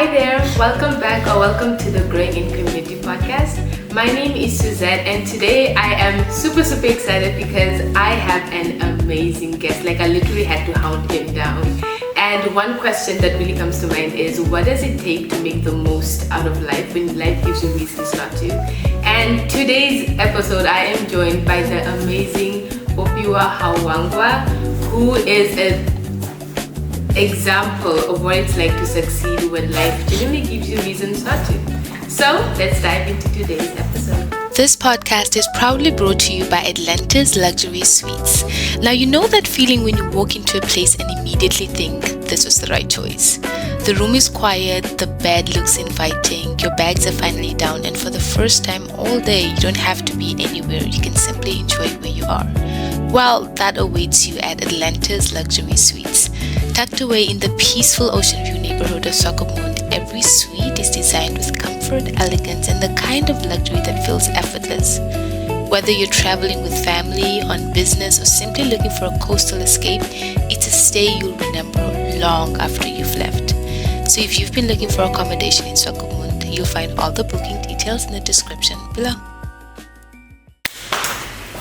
Hi there, welcome back or welcome to the Growing in Community podcast. My name is Suzette and today I am super excited because I have an amazing guest. Like I literally had to hound him down. And one question that really comes to mind is, what does it take to make the most out of life when life gives you reasons not to? And today's episode I am joined by the amazing Popiwa Hauwanga, who is an example of what it's like to succeed when life genuinely gives you reasons not to. So let's dive into today's episode. This podcast is proudly brought to you by Atlantis Luxury Suites. Now you know that feeling when you walk into a place and immediately think this was the right choice. The room is quiet, the bed looks inviting, your bags are finally down, and for the first time all day you don't have to be anywhere, you can simply enjoy where you are. Well, that awaits you at Atlantis Luxury Suites. Tucked away in the peaceful Ocean View neighborhood of Swakopmund, every suite is designed with comfort, elegance, and the kind of luxury that feels effortless. Whether you're traveling with family, on business, or simply looking for a coastal escape, it's a stay you'll remember long after you've left. So if you've been looking for accommodation in Swakopmund, you'll find all the booking details in the description below.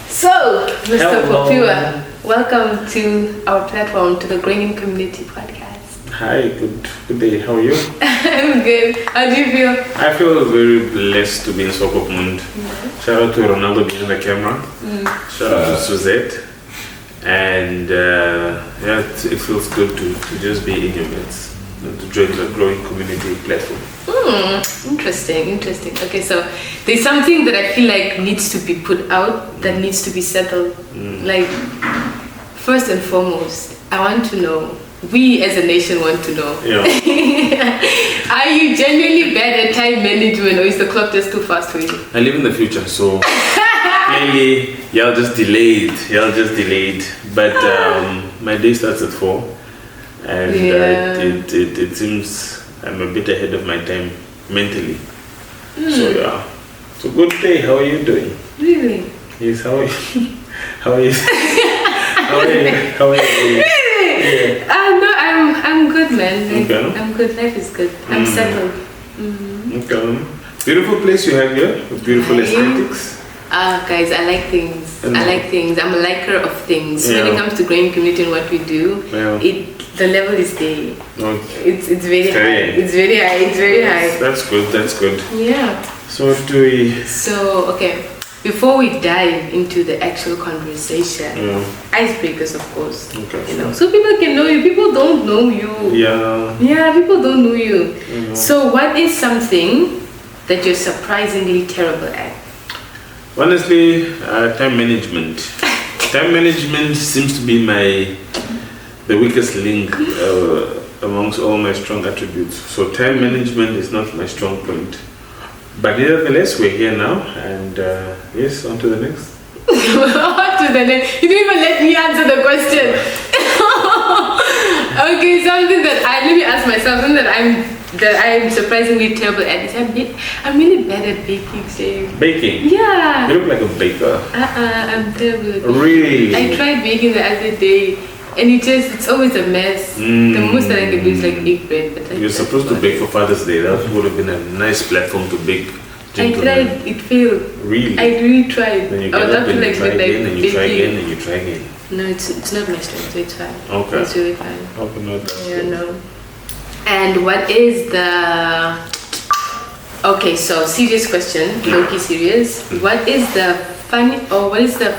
So, Mr. Hello. Popiwa, welcome to our platform, to the Growing in Community podcast. Hi, good day. How are you? I'm good. How do you feel? I feel very blessed to be in Swakopmund. Shout out to Ronaldo behind the camera. Shout out to Suzette. And it feels good to just be in your midst and to join the Growing Community platform. Interesting. Okay, so there's something that I feel like needs to be put out, that needs to be settled. Like, first and foremost, I want to know, we as a nation want to know, are you genuinely bad at time management, or is the clock just too fast for you? I live in the future, so clearly y'all just delayed. But my day starts at 4, and it seems I'm a bit ahead of my time mentally. So yeah, it's a good day. How are you doing? Really? Yes. How are you? How are you? How are you? Really? No, I'm good, man. Like, Okay. I'm good. Life is good. I'm settled. Okay. Beautiful place you have here. With beautiful aesthetics. Guys, I like things. I'm a liker of things. When it comes to growing community and what we do, the level is there. Okay. It's very high. It's very high. That's good. Yeah. So what do we? So okay, before we dive into the actual conversation, icebreakers, of course. Okay. You know, so people can know you. People don't know you. Yeah. Yeah, people don't know you. So what is something that you're surprisingly terrible at? Honestly, time management. Time management seems to be the weakest link amongst all my strong attributes. So time management is not my strong point. But nevertheless, we're here now, and yes, on to the next. On to the next. You didn't even let me answer the question. Okay, something that let me ask myself, something that I'm surprisingly terrible at is I'm really bad at baking, Jay. Baking? Yeah. You look like a baker. I'm terrible at baking. Really? I tried baking the other day, and it's always a mess. The most that I can do is like bake bread. But You're supposed to bake for Father's Day. That would have been a nice platform to bake. I tried, it failed. Really? I really tried. Then you I get was up and like you try again, and you try baking. again, and you try again. No, it's not my strength, so it's fine. Okay. It's really fine. Okay, not Yeah, no. And what is the... Okay, so serious question, low-key serious. What is the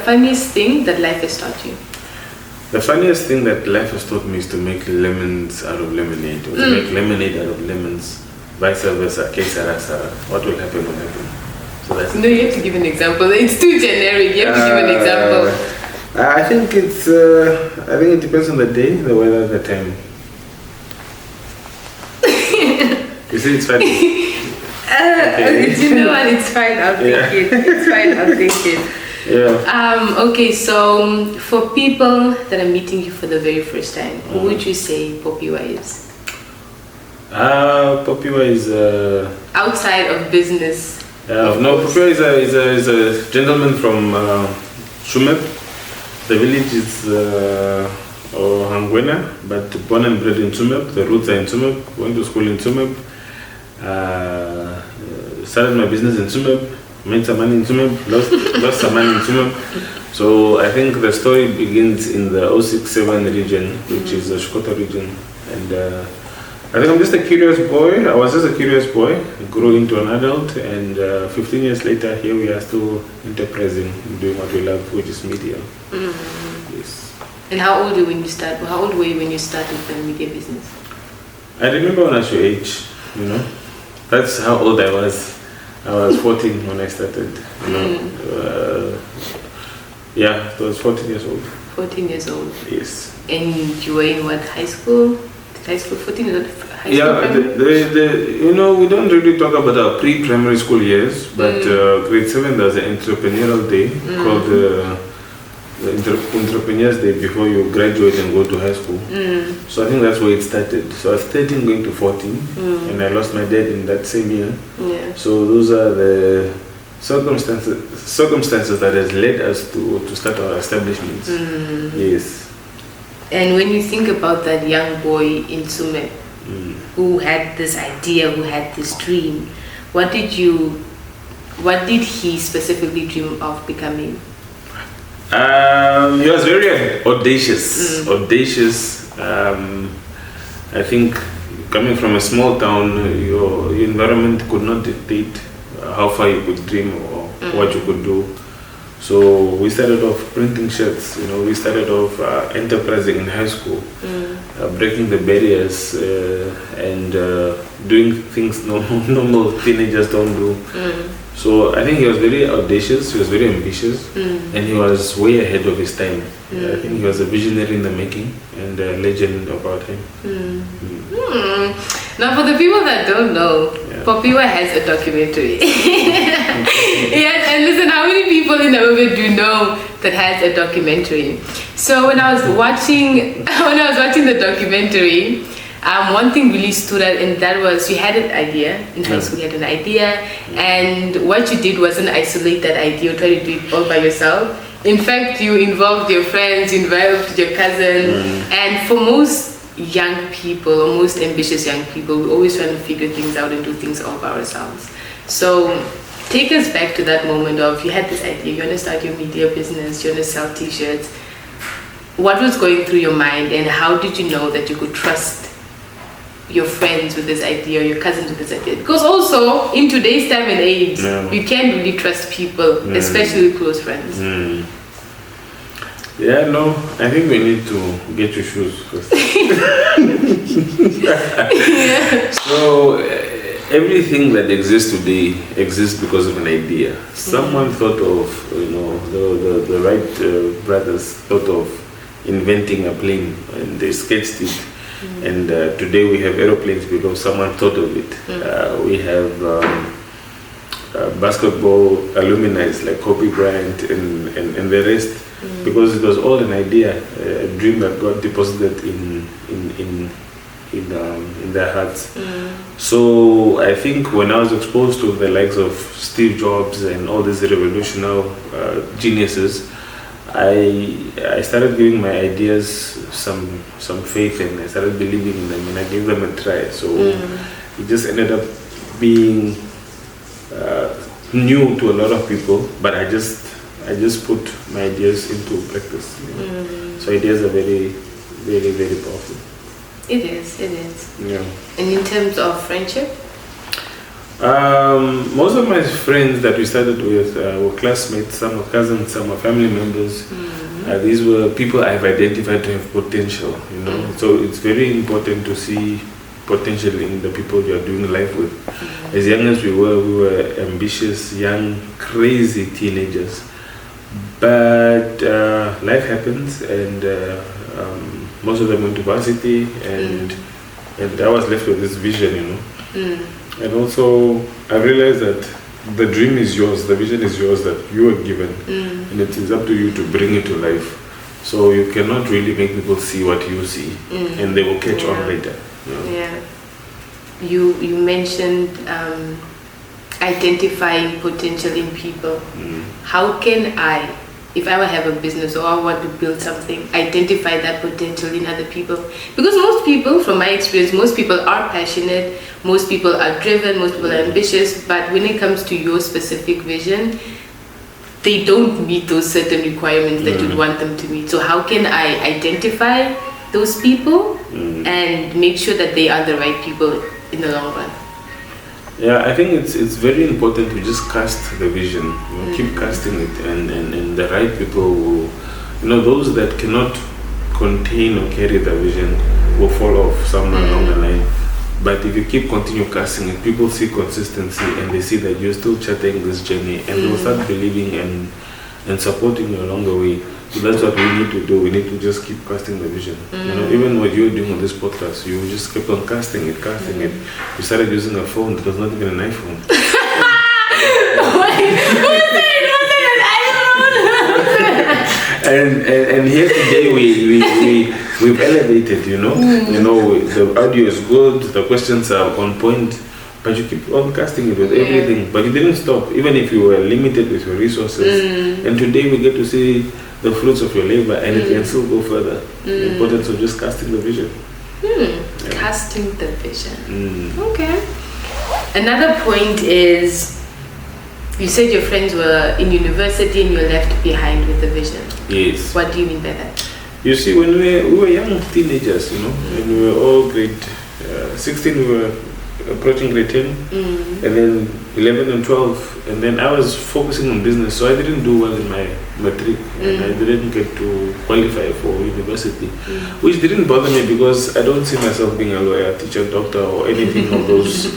funniest thing that life has taught you? The funniest thing that life has taught me is to make lemons out of lemonade, or to make lemonade out of lemons, vice versa, que sera, sera. What will happen will happen. So that's No, you have to give an example. It's too generic. You have to give an example. I think it depends on the day, the weather, the time. You see, it's funny. Okay, you know what? It's fine. I'll take it. It's fine. I'll take it. Yeah. Okay, so for people that are meeting you for the very first time, who would you say Popiwa is? Popiwa is Outside of business. no, Popiwa is a gentleman from Shumep. The village is Hauwanga, but born and bred in Tsumeb. The roots are in Tsumeb. Went to school in Tsumeb. Started my business in Tsumeb, made some money in Tsumeb, lost some money in Tsumeb. So I think the story begins in the 067 region, which is the Shikoto region. And I think I'm just a curious boy. I was just a curious boy, grew into an adult, and 15 years later, here we are still enterprising, doing what we love, which is media. Yes. And how old were you when you started? How old were you when you started the media business? I remember when I was your age, you know. That's how old I was. I was 14 when I started, you know. Yeah, I was 14 years old. 14 years old. Yes. And you were in what, high school? High school, 14 years old? High school, yeah, you know, we don't really talk about our pre-primary school years, but grade 7 there's an entrepreneurial day called the Entrepreneurs Day before you graduate and go to high school. So I think that's where it started. So I was 13 going to 14, and I lost my dad in that same year. Yeah. So those are the circumstances that has led us to start our establishments. Yes. And when you think about that young boy in Tsumeb who had this idea, who had this dream, what did he specifically dream of becoming? He was very audacious. I think coming from a small town, your environment could not dictate how far you could dream or what you could do. So we started off printing shirts, you know, we started off enterprising in high school, breaking the barriers and doing things normal teenagers don't do. So I think he was very audacious, he was very ambitious, and he was way ahead of his time. I think he was a visionary in the making and a legend of our time. Now for the people that don't know, Popiwa has a documentary. Yes, and listen, how many people in Namibia do you know that has a documentary? So when I was watching the documentary, one thing really stood out, and that was you had an idea in high school. You had an idea, and what you did wasn't isolate that idea or try to do it all by yourself. In fact, you involved your friends, you involved your cousin, and for most young people or most ambitious young people, we're always trying to figure things out and do things all by ourselves. So take us back to that moment of you had this idea, you want to start your media business, you want to sell t-shirts. What was going through your mind, and how did you know that you could trust your friends with this idea or your cousins with this idea? Because also in today's time and age, you can't really trust people, especially close friends. Yeah, no, I think we need to get your shoes first. So everything that exists today exists because of an idea. Someone thought of, you know, the Wright brothers thought of inventing a plane, and they sketched it. And today we have aeroplanes because someone thought of it. We have basketball alumni like Kobe Bryant and the rest, because it was all an idea, a dream that got deposited in their hearts. So I think when I was exposed to the likes of Steve Jobs and all these revolutionary geniuses, I started giving my ideas some faith, and I started believing in them, and I gave them a try. So it just ended up being new to a lot of people, but I just put my ideas into practice. You know? So ideas are very, very, very powerful. It is. Yeah. And in terms of friendship? Most of my friends that we started with were classmates, some were cousins, some were family members. These were people I've identified to have potential, you know. So it's very important to see potential in the people you are doing life with. As young as we were ambitious, young, crazy teenagers. But life happens, and most of them went to varsity, and I was left with this vision, you know. And also, I realized that the dream is yours, the vision is yours, that you are given, and it is up to you to bring it to life. So you cannot really make people see what you see, and they will catch on later. You know? Yeah. You mentioned identifying potential in people. How can I, if I have a business or I want to build something, identify that potential in other people. Because most people, from my experience, most people are passionate, most people are driven, most people are ambitious, but when it comes to your specific vision, they don't meet those certain requirements that you'd want them to meet. So how can I identify those people and make sure that they are the right people in the long run? Yeah, I think it's very important to just cast the vision, keep casting it, and the right people will, those that cannot contain or carry the vision will fall off somewhere along the line. But if you continue casting it, people see consistency and they see that you're still charting this journey, and they will start believing and supporting you along the way. So that's what we need to do. We need to just keep casting the vision. Even what you're doing on this podcast, you just kept on casting it. You started using a phone that was not even an iPhone. and here today we've elevated. The audio is good, the questions are on point, but you keep on casting it with everything. But you didn't stop, even if you were limited with your resources. And today we get to see the fruits of your labor, and it can still go further. The importance of just casting the vision. Casting the vision. Okay. Another point is, you said your friends were in university and you were left behind with the vision. Yes. What do you mean by that? You see, when we were young teenagers, and we were all grade 16, we were approaching grade 10, and then 11 and 12, and then I was focusing on business, so I didn't do well in my matric, and I didn't get to qualify for university, which didn't bother me because I don't see myself being a lawyer, teacher, doctor, or anything of those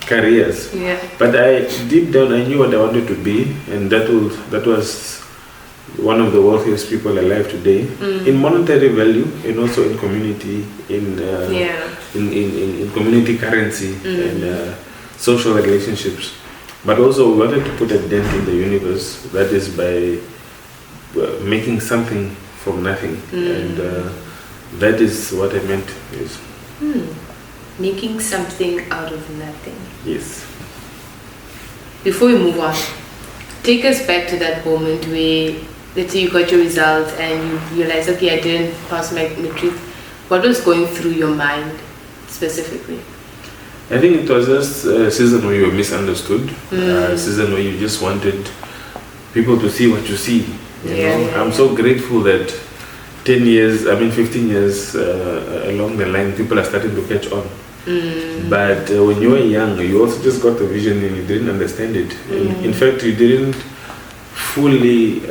careers. But deep down I knew what I wanted to be, and that was one of the wealthiest people alive today, in monetary value and also in community, in community currency and social relationships. But also we wanted to put a dent in the universe, that is by making something from nothing, and that is what I meant. Yes. Making something out of nothing. Yes. Before we move on, take us back to that moment where, let's say you got your results and you realized, okay, I didn't pass my matric. What was going through your mind specifically? I think it was just a season where you were misunderstood, a season where you just wanted people to see what you see. I'm so grateful that 15 years along the line, people are starting to catch on. But when you were young, you also just got the vision and you didn't understand it. In fact, you didn't fully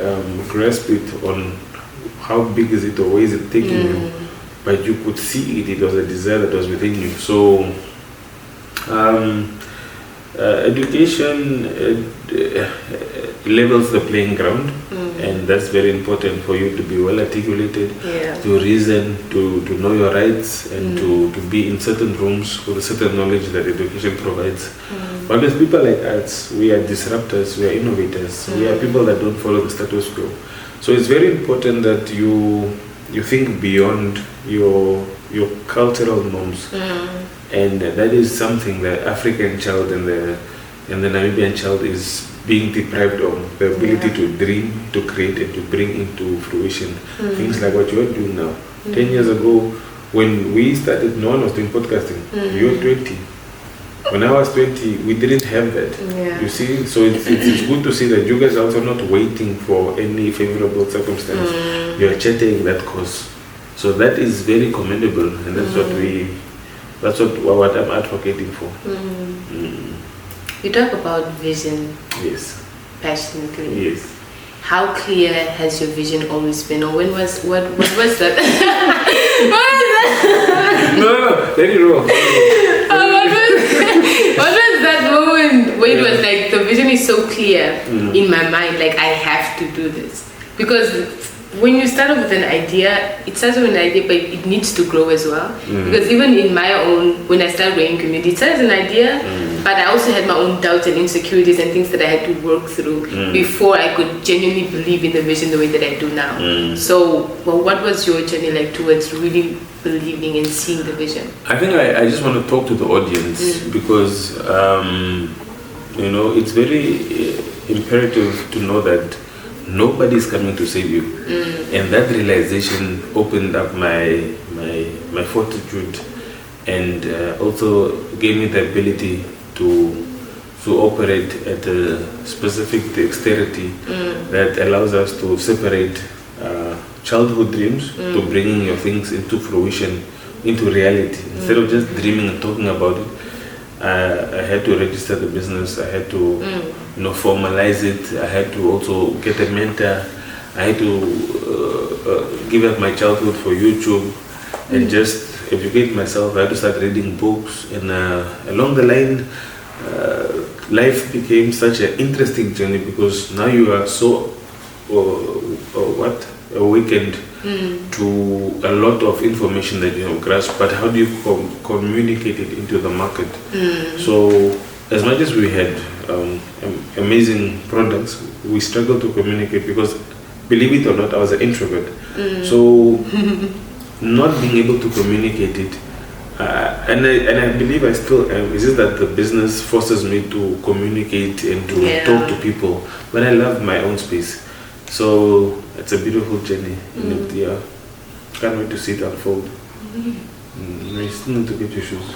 grasp it on how big is it or where is it taking you, but you could see it was a desire that was within you. So education levels the playing ground, and that's very important for you to be well articulated, to reason, to know your rights, and to be in certain rooms with a certain knowledge that education provides. But with people like us, we are disruptors, we are innovators, we are people that don't follow the status quo. So it's very important that you think beyond your cultural norms, and that is something the African child and the Namibian child is being deprived of, the ability to dream, to create, and to bring into fruition things like what you are doing now. 10 years ago, when we started, no one was doing podcasting. You were 20. When I was 20, we didn't have that. You see, so it's good to see that you guys are also not waiting for any favorable circumstance. You are charting that course. So that is very commendable, and that's what I'm advocating for. You talk about vision. Yes. Passionately. Yes. How clear has your vision always been, or what was that? What was that? No, very wrong. What was that moment where it was like the vision is so clear in my mind, like I have to do this? Because when you start off with an idea, it starts with an idea, but it needs to grow as well. Because even in my own, when I started growing community, it started as an idea, but I also had my own doubts and insecurities and things that I had to work through before I could genuinely believe in the vision the way that I do now. So, what was your journey like towards really believing and seeing the vision? I think I just want to talk to the audience because, it's very imperative to know that nobody is coming to save you, and that realization opened up my fortitude, and also gave me the ability to operate at a specific dexterity that allows us to separate childhood dreams to bringing your things into fruition, into reality. Instead of just dreaming and talking about it, I had to register the business. I had to, formalize it. I had to also get a mentor. I had to give up my childhood for YouTube and just educate myself. I had to start reading books, and along the line, life became such an interesting journey because now you are so awakened to a lot of information that you have grasped, but how do you communicate it into the market? So as much as we had amazing products, we struggled to communicate because, believe it or not, I was an introvert. So not being able to communicate it, and I believe I still am. It's just that the business forces me to communicate and to talk to people, but I love my own space. So it's a beautiful journey. And can't wait to see it unfold. You still need to get your shoes.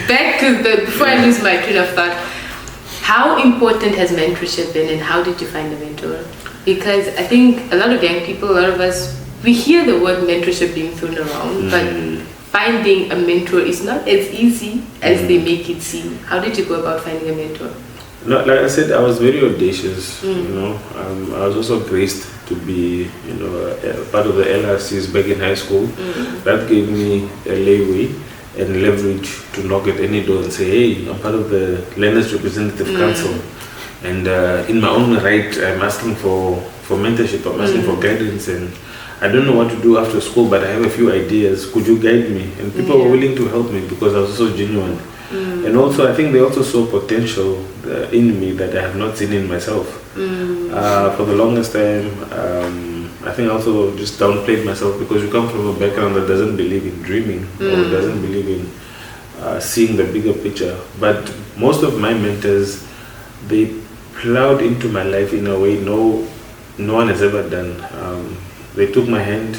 Back to before I lose my train of thought, how important has mentorship been, and how did you find a mentor? Because I think a lot of young people, a lot of us, we hear the word mentorship being thrown around, but finding a mentor is not as easy as they make it seem. How did you go about finding a mentor? No, like I said, I was very audacious. I was also graced to be, a part of the LRCs back in high school. That gave me a leeway and leverage to knock at any door and say, hey, I'm part of the Learners Representative Council. And in my own right, I'm asking for mentorship, I'm asking for guidance, and I don't know what to do after school, but I have a few ideas. Could you guide me? And people were willing to help me because I was so genuine. And also, I think they also saw potential in me that I have not seen in myself. For the longest time, I think I also just downplayed myself because you come from a background that doesn't believe in dreaming or doesn't believe in seeing the bigger picture. But most of my mentors, they plowed into my life in a way no one has ever done. They took my hand.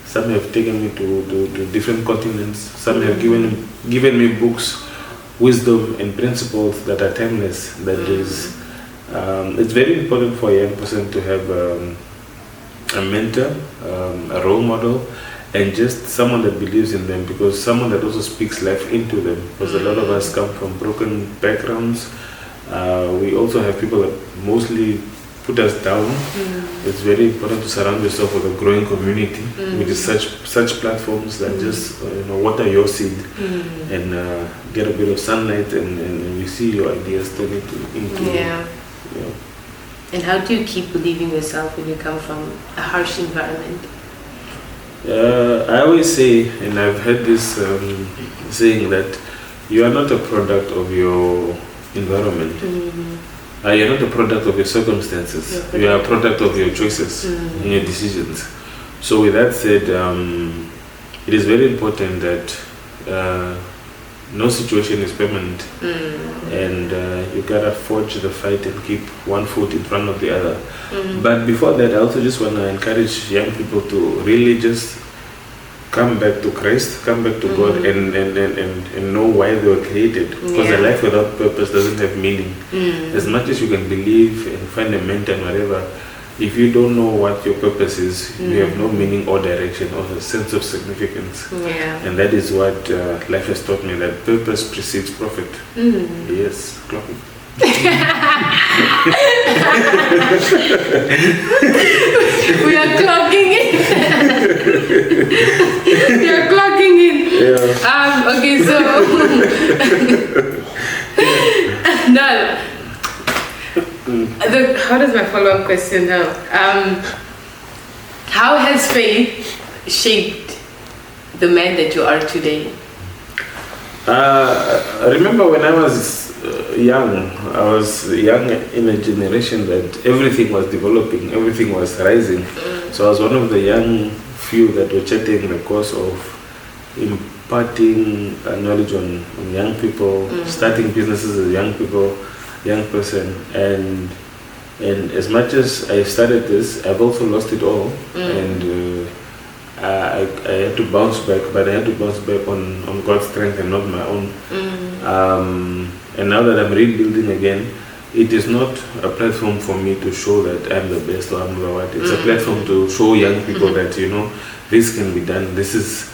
Some have taken me to different continents. Some have given me books, wisdom and principles that are timeless. That is, it's very important for a young person to have a mentor, a role model, and just someone that believes in them, because someone that also speaks life into them. Because a lot of us come from broken backgrounds. We also have people that mostly put us down. It's very important to surround yourself with a growing community, which is such platforms that just water your seed and get a bit of sunlight, and you see your ideas turn into And how do you keep believing yourself when you come from a harsh environment? I always say, and I've heard this saying, that you are not a product of your environment. You're not a product of your circumstances. You are a product of your choices and your decisions. So with that said, it is very important that no situation is permanent, and you gotta forge the fight and keep one foot in front of the other. But before that, I also just want to encourage young people to really just come back to Christ, come back to God, and know why they were created. Because a life without purpose doesn't have meaning. As much as you can believe and find a mentor and whatever, if you don't know what your purpose is, you have no meaning or direction or a sense of significance. And that is what life has taught me, that purpose precedes profit. Yes, clocking. We are clocking in. We are clocking in. Okay, so now, how does my follow-up question now? How has faith shaped the man that you are today? I remember when I was young, I was young in a generation that everything was developing, everything was rising. So I was one of the young few that were charting the course of imparting knowledge on young people, starting businesses as young person, and as much as I started this, I've also lost it all, and I had to bounce back, but I had to bounce back on God's strength and not my own. And now that I'm rebuilding again, it is not a platform for me to show that I'm the best or I'm the what. It's a platform to show young people that, this can be done. This is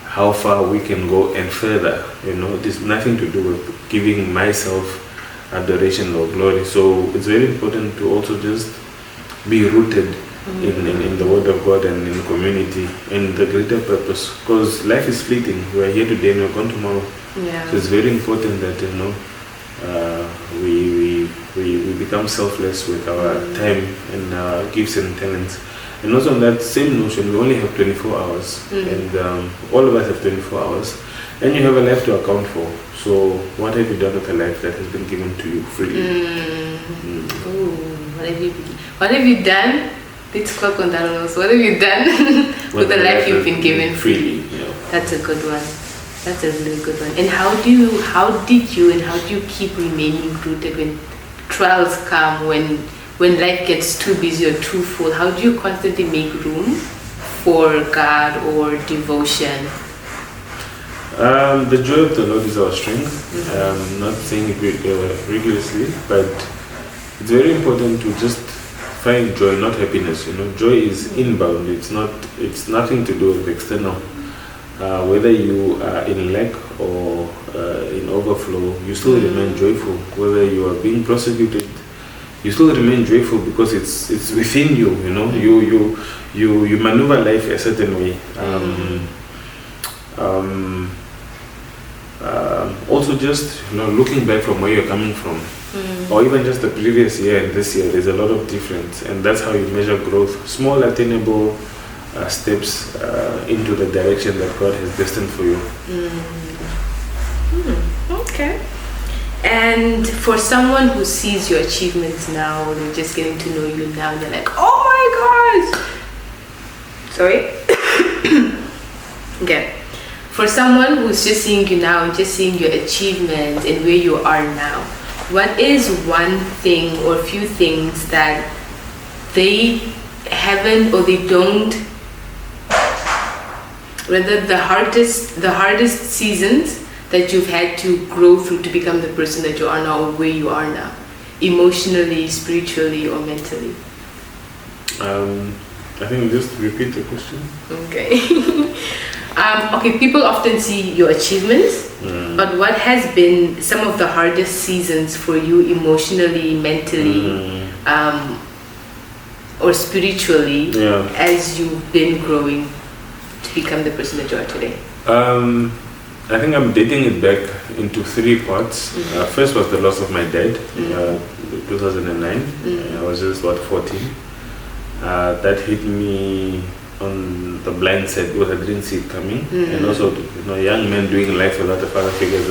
how far we can go and further. It is nothing to do with giving myself adoration or glory. So it's very important to also just be rooted in the Word of God and in the community and the greater purpose. Because life is fleeting. We are here today and we're gone tomorrow. Yeah. So it's very important that we become selfless with our time and our gifts and talents. And also on that same notion, we only have 24 hours, and all of us have 24 hours, and you have a life to account for. So what have you done with a life that has been given to you freely? Ooh, what have you done? Let's click on that one also. What have you done with the life you've been given freely? Yeah. That's a good one. That's a really good one. And how did you keep remaining rooted when trials come, when life gets too busy or too full? How do you constantly make room for God or devotion? The joy of the Lord is our strength. I'm not saying it rigorously, but it's very important to just find joy, not happiness. Joy is inbound. It's nothing to do with external. Whether you are in lack or in overflow, you still remain joyful. Whether you are being prosecuted, you still remain joyful because it's within you. You maneuver life a certain way. Also, just looking back from where you're coming from, or even just the previous year and this year, there's a lot of difference, and that's how you measure growth. Small, attainable steps into the direction that God has destined for you. Okay. And for someone who sees your achievements now, they're just getting to know you now, they're like, oh my gosh! Sorry? Okay. For someone who's just seeing you now and just seeing your achievements and where you are now, what is one thing or a few things that they haven't or they don't, rather the hardest seasons that you've had to grow through to become the person that you are now or where you are now, emotionally, spiritually, or mentally? I think just repeat the question. Okay. Okay, people often see your achievements, but what has been some of the hardest seasons for you emotionally, mentally, or spiritually, as you've been growing to become the person that you are today? I think I'm dating it back into three parts. First was the loss of my dad in 2009. I was just about 14. That hit me on the blind side because I didn't see it coming. And also, young men doing life without a father figure is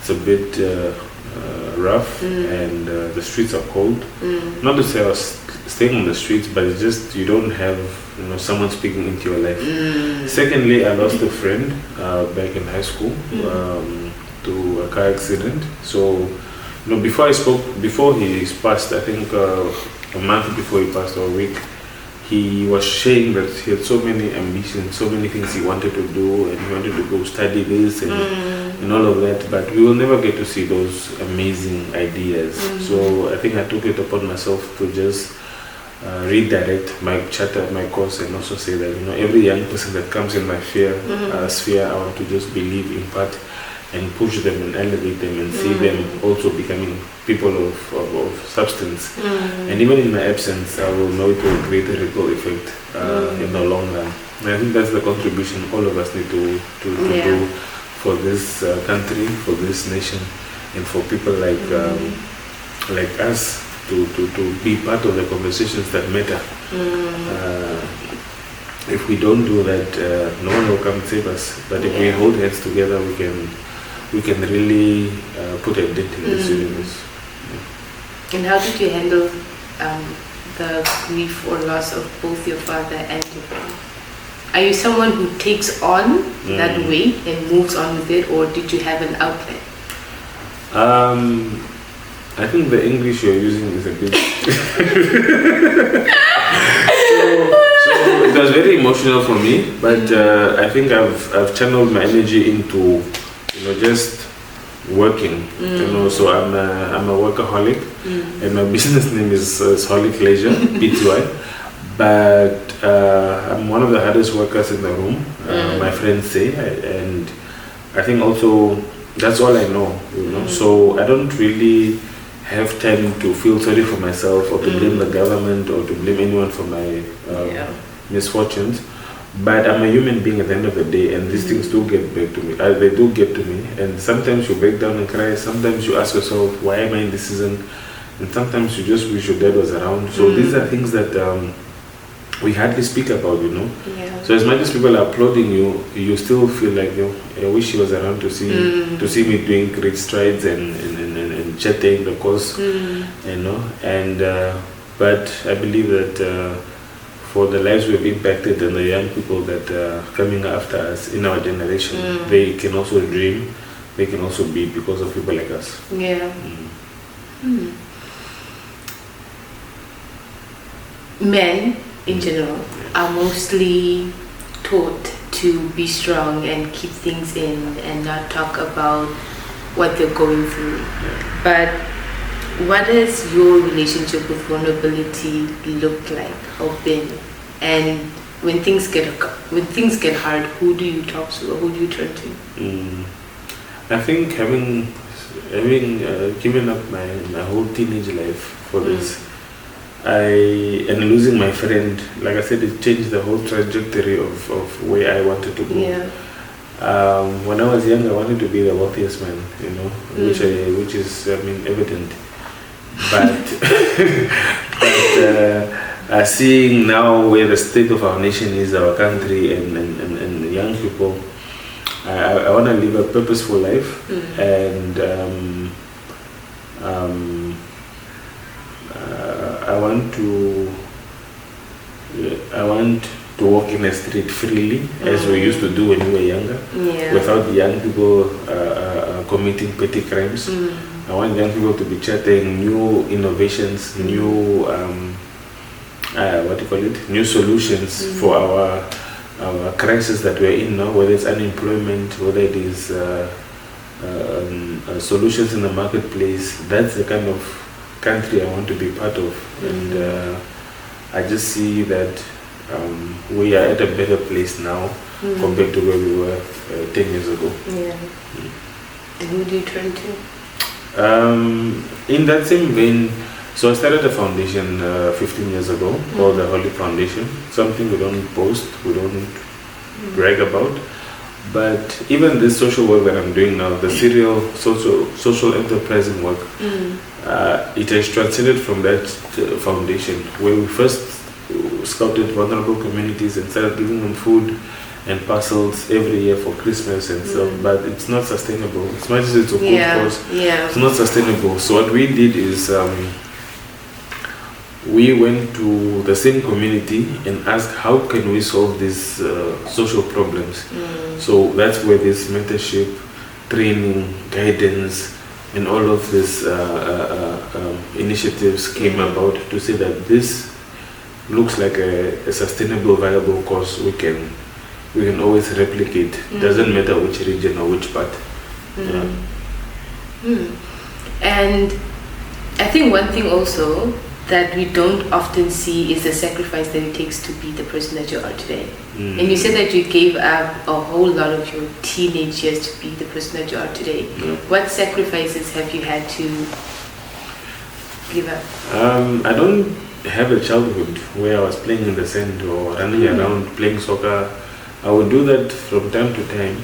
a bit rough, and the streets are cold. Not to say I was staying on the streets, but it's just you don't have someone speaking into your life. Secondly, I lost a friend back in high school to a car accident. So before he passed, I think a month before he passed, or a week, he was sharing that he had so many ambitions, so many things he wanted to do, and he wanted to go study this and all of that, but we will never get to see those amazing ideas. So I think I took it upon myself to just redirect my charter, my course, and also say that every young person that comes in my sphere, I want to just believe, impart, and push them and elevate them and see them also becoming people of substance. And even in my absence, I will know it will create a ripple effect in the long run. And I think that's the contribution all of us need to do for this country, for this nation, and for people like us to be part of the conversations that matter. If we don't do that, no one will come save us. But if we hold hands together, we can really put a dent in this universe. And how did you handle the grief or loss of both your father and your brother? Are you someone who takes on that weight and moves on with it, or did you have an outlet? I think the English you're using is a bit. so it was very emotional for me, but I think I've channeled my energy into, just working. So I'm a workaholic, and my business name is Holic Leisure, Pty. But I'm one of the hardest workers in the room. My friends say, and I think also that's all I know. So I don't really have time to feel sorry for myself or to blame the government or to blame anyone for my misfortunes. But I'm a human being at the end of the day, and these things do get back to me. They do get to me, and sometimes you break down and cry. Sometimes you ask yourself, why am I in this season? And sometimes you just wish your dad was around. So these are things that we hardly speak about, Yeah. So as much as people are applauding you, you still feel like, I wish he was around to see me doing great strides and chatting the cause, And but I believe that for the lives we've impacted and the young people that are coming after us in our generation, they can also dream. They can also be because of people like us. Yeah. Men in general are mostly taught to be strong and keep things in and not talk about what they're going through. But what has your relationship with vulnerability looked like or been? And when things get hard, who do you talk to or who do you turn to? I think having given up my whole teenage life for this, and losing my friend, like I said, it changed the whole trajectory of where I wanted to go. Yeah. When I was young, I wanted to be the wealthiest man, which is evident. But seeing now where the state of our nation is, our country, and young people, I want to live a purposeful life, and I want to walk in the street freely, as we used to do when we were younger, without young people committing petty crimes. I want young people to be chatting new innovations, new new solutions for our crisis that we're in now, whether it's unemployment, whether it is solutions in the marketplace. That's the kind of country I want to be part of, and I just see that we are at a better place now compared to where we were 10 years ago. Yeah. And who do you turn to? In that same vein, so I started a foundation 15 years ago called the Holic Foundation. Something we don't post, we don't brag about. But even this social work that I'm doing now, the serial social enterprising work, it has transcended from that foundation where we first scouted vulnerable communities and started giving them food and parcels every year for Christmas and stuff, but it's not sustainable. As much as it's a good cause, it's not sustainable. So what we did is we went to the same community and asked how can we solve these social problems. So that's where this mentorship, training, guidance, and all of these initiatives came about to say that this looks like a sustainable, viable cause we can always replicate. Doesn't matter which region or which part. And I think one thing also that we don't often see is the sacrifice that it takes to be the person that you are today. And you said that you gave up a whole lot of your teenage years to be the person that you are today. What sacrifices have you had to give up? I don't have a childhood where I was playing in the sand or running around playing soccer. I would do that from time to time,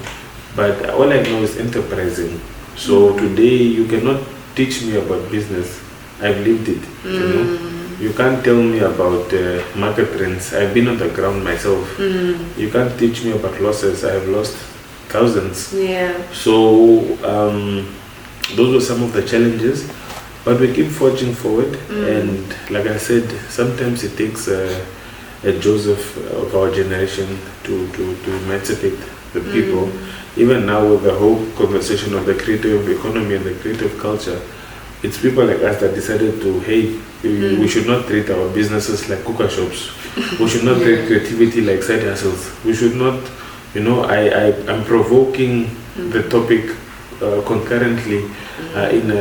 but all I know is enterprising. So today you cannot teach me about business. I've lived it. You can't tell me about market trends. I've been on the ground myself. You can't teach me about losses. I've lost thousands. So those were some of the challenges, but we keep forging forward. And like I said, sometimes it takes a Joseph of our generation to emancipate the people. Even now with the whole conversation of the creative economy and the creative culture, it's people like us that decided to, hey, we should not treat our businesses like cooker shops. We should not treat creativity like side hustles. We should not, I'm provoking the topic concurrently in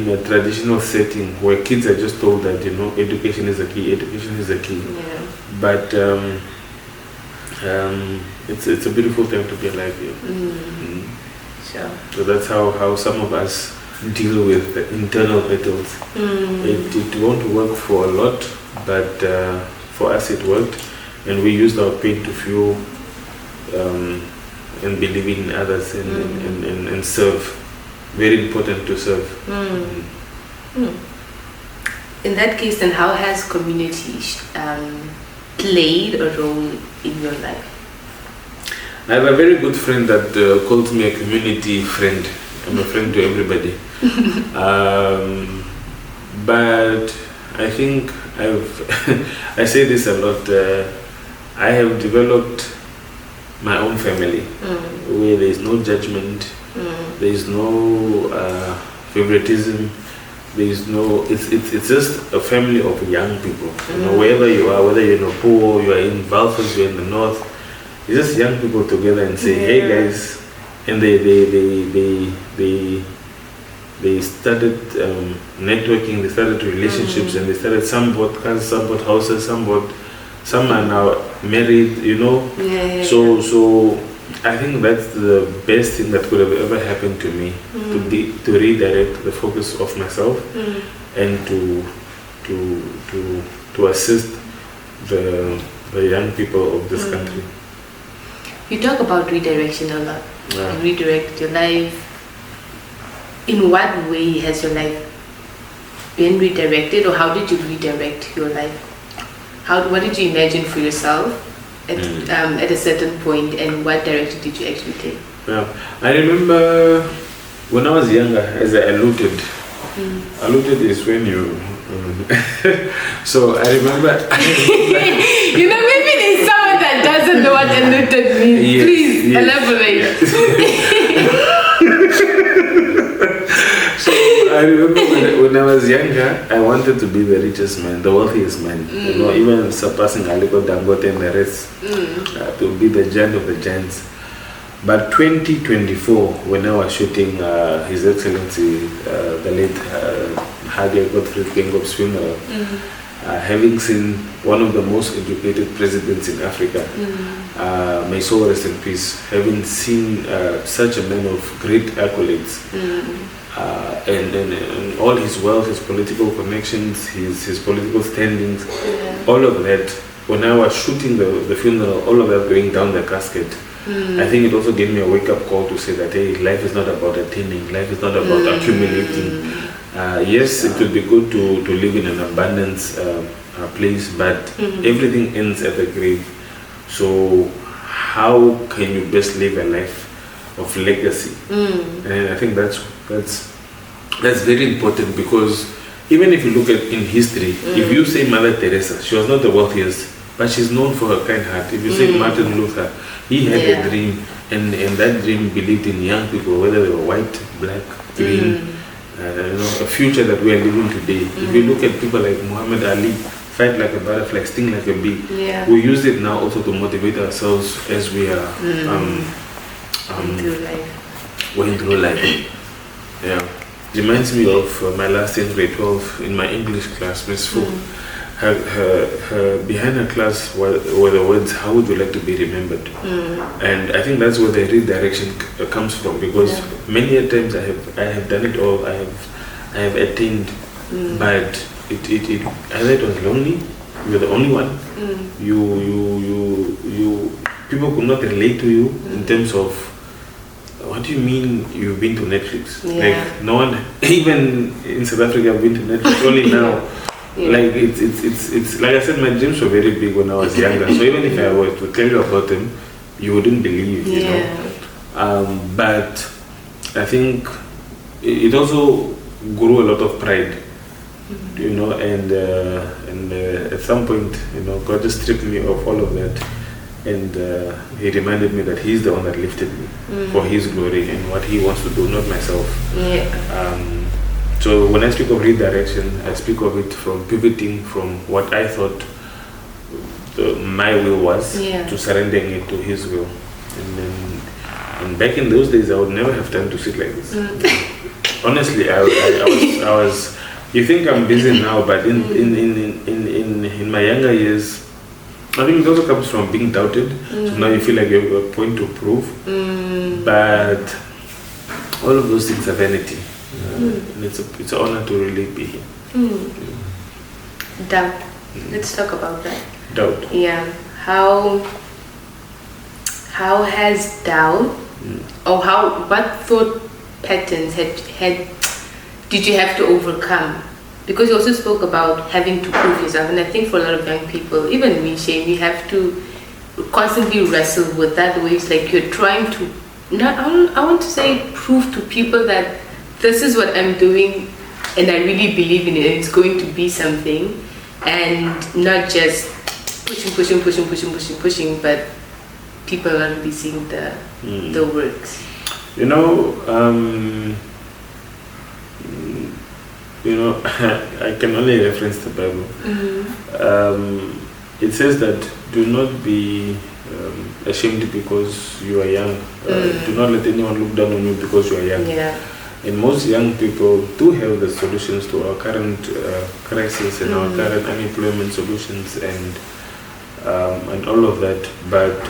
a traditional setting where kids are just told that education is the key. Yeah. But it's a beautiful time to be alive here. Sure. So that's how some of us deal with the internal battles. It won't work for a lot, but for us it worked, and we used our pain to fuel and believe in others and serve. Very important to serve. In that case, then how has community played a role in your life? I have a very good friend that calls me a community friend. I'm a friend to everybody. But I think I say this a lot. I have developed my own family where there is no judgment, there is no favoritism, there is no. It's just a family of young people. Wherever you are, whether you're in Popiwa, you are in Belfast, you're in the north. It's just young people together and say, hey guys, and they started networking, they started relationships, and they started, some bought cars, some bought houses, some are now married, So I think that's the best thing that could have ever happened to me, to redirect the focus of myself and to assist the young people of this country. You talk about redirection a lot. Redirect your life. In what way has your life been redirected, or how did you redirect your life? What did you imagine for yourself at a certain point, and what direction did you actually take? Yeah, I remember when I was younger, as I alluded. Alluded is when you. So I remember. Maybe there's someone that doesn't know what alluded means. Yes, please elaborate. So I remember when I was younger, I wanted to be the richest man, the wealthiest man. Even surpassing Aliko Dangote and the rest, to be the giant of the giants. But 2024, when I was shooting His Excellency, the late Hage Gottfried Gengob's funeral, having seen one of the most educated presidents in Africa, may soul rest in peace, having seen such a man of great accolades, and all his wealth, his political connections, his political standings, all of that, when I was shooting the funeral, all of that going down the casket, I think it also gave me a wake-up call to say that, hey, life is not about attaining, life is not about accumulating. Yes, it would be good to live in an abundance place, but everything ends at the grave. So how can you best live a life of legacy? And I think that's very important, because even if you look at in history, if you say Mother Teresa, she was not the wealthiest, but she's known for her kind heart. If you say Martin Luther, he had a dream, and that dream believed in young people, whether they were white, black, green, a future that we are living today. If you look at people like Muhammad Ali, fight like a butterfly, sting like a bee, we use it now also to motivate ourselves as we are going through life. Yeah. It reminds me of my last year in grade 12 in my English class, Miss Fu. Her behind her class were the words, how would you like to be remembered? And I think that's where the redirection comes from, because many a times I have done it all, I have attained, but it either it was lonely, you were the only one, you people could not relate to you in terms of, what do you mean you've been to Netflix? Like no one, even in South Africa, I've been to Netflix only now. Like it's like I said, my dreams were very big when I was younger. So even if I were to tell you about them, you wouldn't believe, you know. But I think it also grew a lot of pride you know, and at some point, you know, God just stripped me of all of that, and He reminded me that He's the one that lifted me for His glory and what He wants to do, not myself. So when I speak of redirection, I speak of it from pivoting from what I thought my will was to surrendering it to His will. And back in those days, I would never have time to sit like this. Honestly, I was. You think I'm busy now, but in my younger years, I think it also comes from being doubted. So now you feel like you have a point to prove. But all of those things are vanity. And it's an honor to really be here. Doubt. Let's talk about that. Doubt. Yeah. How has doubt, or what thought patterns did you have to overcome? Because you also spoke about having to prove yourself, and I think for a lot of young people, even me, Shane, we have to constantly wrestle with that, where it's like you're trying to, I want to say, prove to people that this is what I'm doing and I really believe in it and it's going to be something, and not just pushing, but people are really seeing the works. You know, I can only reference the Bible. It says that do not be ashamed because you are young. Do not let anyone look down on you because you are young. And most young people do have the solutions to our current crisis and our current unemployment solutions and all of that. But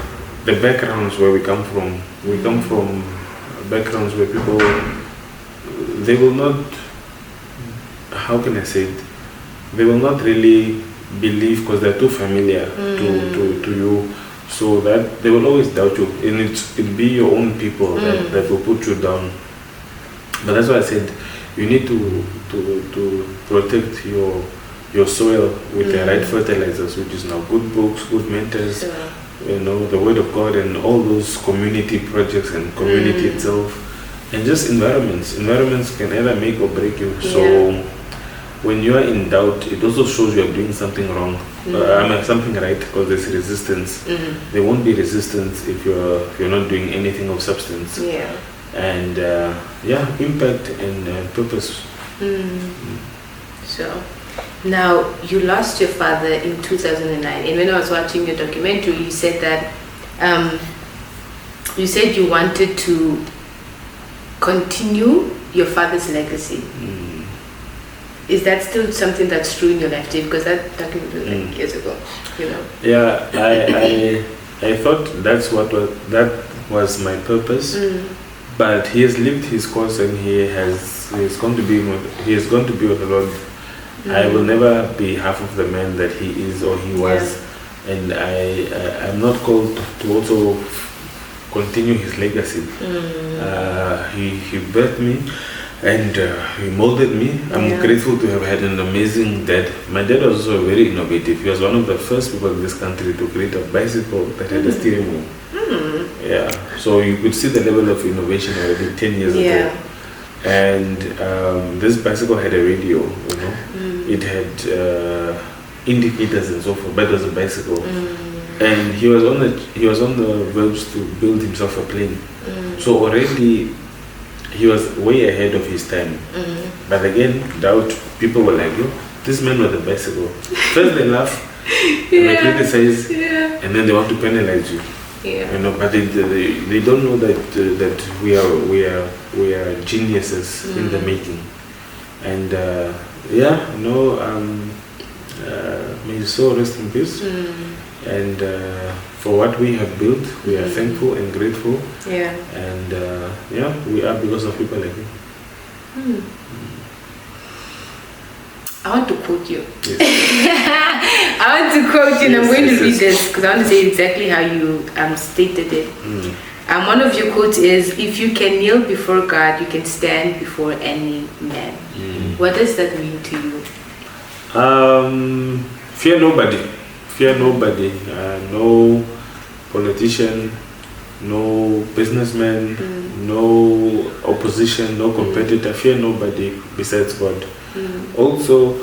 the backgrounds where we come from backgrounds where people, they will not, how can I say it? They will not really believe because they're too familiar to you, so that they will always doubt you, and it'll be your own people that will put you down. But that's why I said you need to protect your soil with the right fertilizers, which is now good books, good mentors, you know, the Word of God, and all those community projects and community itself, and just environments. Environments can either make or break you. So when you are in doubt, it also shows you are doing something wrong. Something right, because there's resistance. There won't be resistance if you're not doing anything of substance. And impact and purpose. So now you lost your father in 2009, and when I was watching your documentary, you said that you wanted to continue your father's legacy. Is that still something that's true in your life today? Because that documentary was like years ago, you know. I thought that was my purpose. But he has lived his course, and he has gone to be with the Lord. I will never be half of the man that he is or he was, and I'm not called to also continue his legacy. He birthed me, and he molded me. I'm grateful to have had an amazing dad. My dad was also very innovative. He was one of the first people in this country to create a bicycle that had a steering wheel. So you could see the level of innovation already 10 years ago. And this bicycle had a radio, you know. It had indicators and so forth, but it was a bicycle. And he was on the verge to build himself a plane. So already he was way ahead of his time. But again, doubt, people were like, yo, this man with a bicycle. First they laugh, and they criticize, and then they want to penalize you. You know, but they don't know that we are geniuses in the making. And may his soul rest in peace. And for what we have built, we are thankful and grateful. And we are because of people like him. I want to quote you. I want to quote you, and I'm going to read this because I want to say exactly how you stated it. One of your quotes is, "If you can kneel before God, you can stand before any man." What does that mean to you? Fear nobody. Fear nobody. No politician, no businessman, no opposition, no competitor. Fear nobody besides God. Also,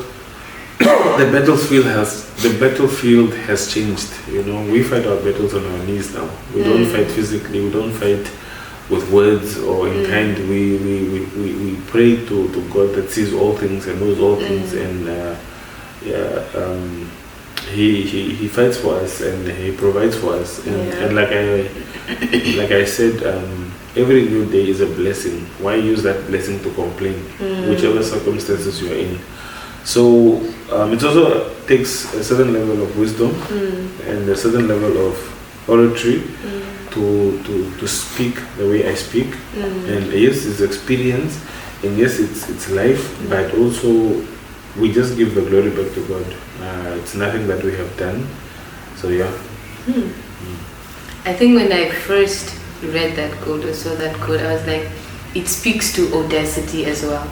the battlefield has changed. You know, we fight our battles on our knees now. We don't fight physically. We don't fight with words or in kind. We pray to God that sees all things and knows all things, and He fights for us and He provides for us. And like I said, every new day is a blessing. Why use that blessing to complain, whichever circumstances you are in? So it also takes a certain level of wisdom and a certain level of oratory to speak the way I speak. And yes, it's experience, and yes, it's life, but also we just give the glory back to God. It's nothing that we have done. So yeah. I think when I first read that quote or saw that quote, I was like, it speaks to audacity as well.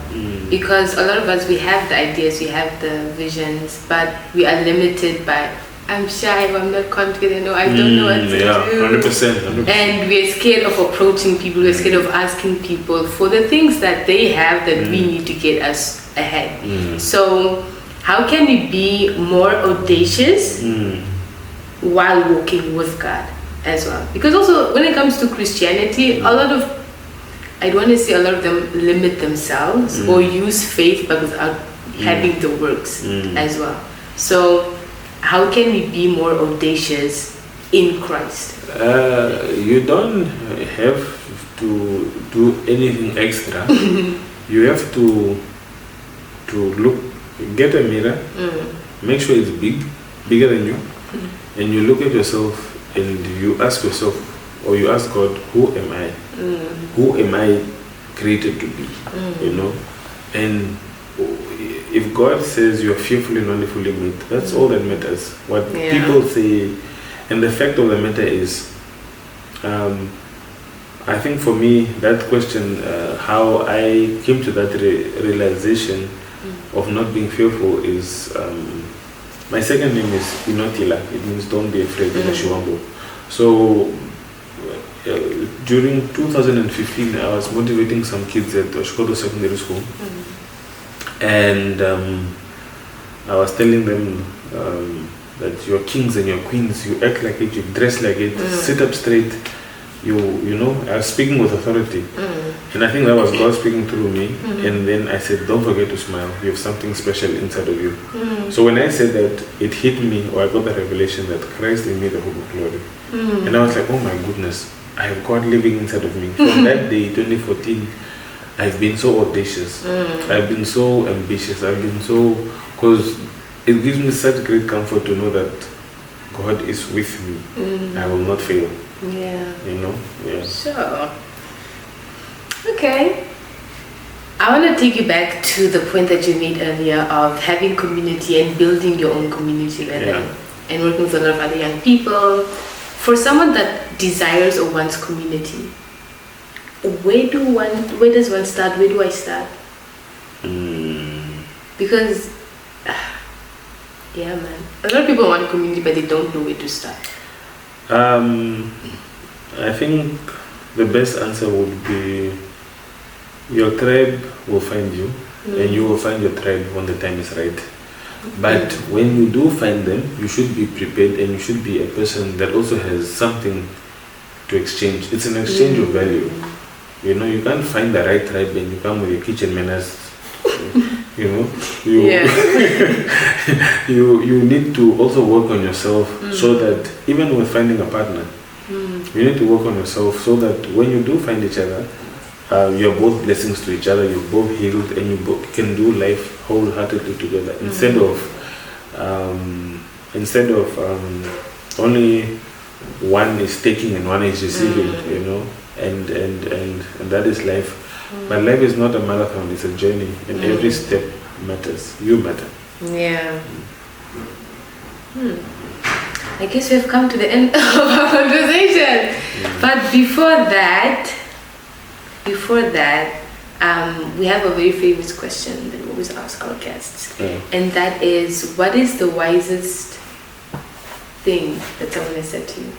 Because a lot of us, we have the ideas, we have the visions, but we are limited by, I'm shy, I'm not confident, or I don't know what to do. 100%. And we're scared of approaching people, we're scared of asking people for the things that they have that we need to get us ahead. So how can we be more audacious while walking with God as well? Because also when it comes to Christianity, a lot of them limit themselves or use faith but without having the works as well. So how can we be more audacious in Christ? You don't have to do anything extra. You have to look, get a mirror, make sure it's bigger than you, and you look at yourself and you ask yourself, or you ask God, who am I? Who am I created to be? You know? And if God says you are fearfully and wonderfully made, that's all that matters. What people say, and the fact of the matter is, I think for me, that question, how I came to that realization of not being fearful is, my second name is Inotila. It means don't be afraid in Hauwanga. So during 2015, I was motivating some kids at Oshkodo Secondary School, and I was telling them that you're kings and you're queens, you act like it, you dress like it, sit up straight. You know, I was speaking with authority, and I think that was God speaking through me. And then I said, don't forget to smile, you have something special inside of you. So when I said that, it hit me, or I got the revelation that Christ in me, the hope of glory. And I was like, oh my goodness, I have God living inside of me. From that day, 2014, I've been so audacious, I've been so ambitious, because it gives me such great comfort to know that God is with me. I will not fail. Yeah. You know? Yeah. Sure. Okay. I want to take you back to the point that you made earlier of having community and building your own community and working with a lot of other young people. For someone that desires or wants community, where does one start? Where do I start? Because yeah, man, a lot of people want community but they don't know where to start. I think the best answer would be your tribe will find you, and you will find your tribe when the time is right. But when you do find them, you should be prepared, and you should be a person that also has something to exchange. It's an exchange of value. You know, you can't find the right tribe and you come with your kitchen manners. You know, you need to also work on yourself so that even with finding a partner, you need to work on yourself so that when you do find each other, you're both blessings to each other, you're both healed, and you both can do life wholeheartedly together instead of only one is taking and one is receiving. You know, and that is life. But life is not a marathon, it's a journey, and every step matters. You matter. Yeah. I guess we've come to the end of our conversation. But before that, we have a very famous question that we always ask our guests. And that is, what is the wisest thing that someone has said to you?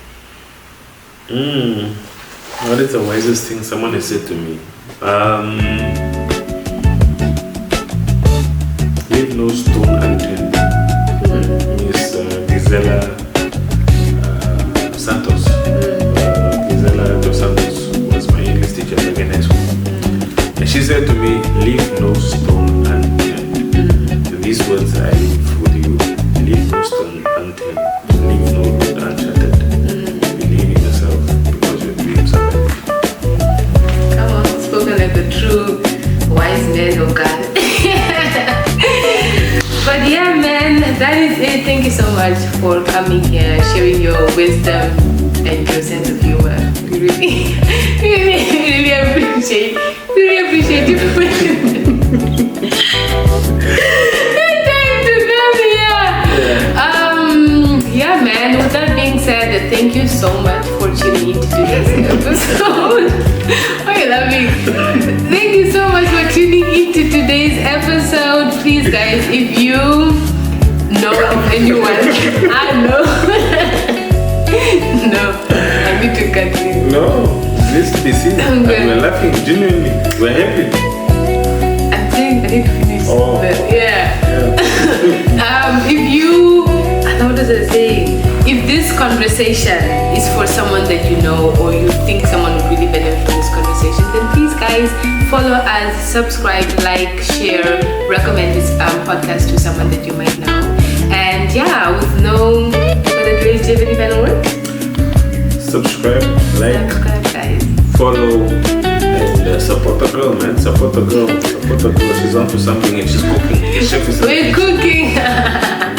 What is the wisest thing someone has said to me? Leave no stone unturned. Gisela Santos. Gisela dos Santos was my English teacher back in high school. And she said to me, leave no stone unturned. These words I leave with you. Leave no stone unturned. Leave no road uncharted. Believe in yourself because your dreams are valid. Come on, spoken like a true wise man of God. But yeah, man, that is it. Thank you so much for coming here, sharing your wisdom and your sense of humor. We really appreciate you for time to come here. Yeah, man. With that being said, thank you so much for tuning into today's episode. I love it. Thank you so much for tuning into today's episode. Please, guys, if you know of anyone, I know. No, I need to cut you. No, this to be seen. I'm good. We're laughing genuinely. We're happy. I think I need to finish. Oh. Yeah. If you, what does it say? If this conversation is for someone that you know or you think someone would really benefit from this conversation, then please, guys, follow us, subscribe, like, share, recommend this podcast to someone that you might know. And yeah, with no further ado, do you have any final words? Subscribe, like, Subscribe, guys. follow, and support the girl, man. Support the girl. Support the girl. She's onto something and she's cooking. The chef is We're cooking. yeah.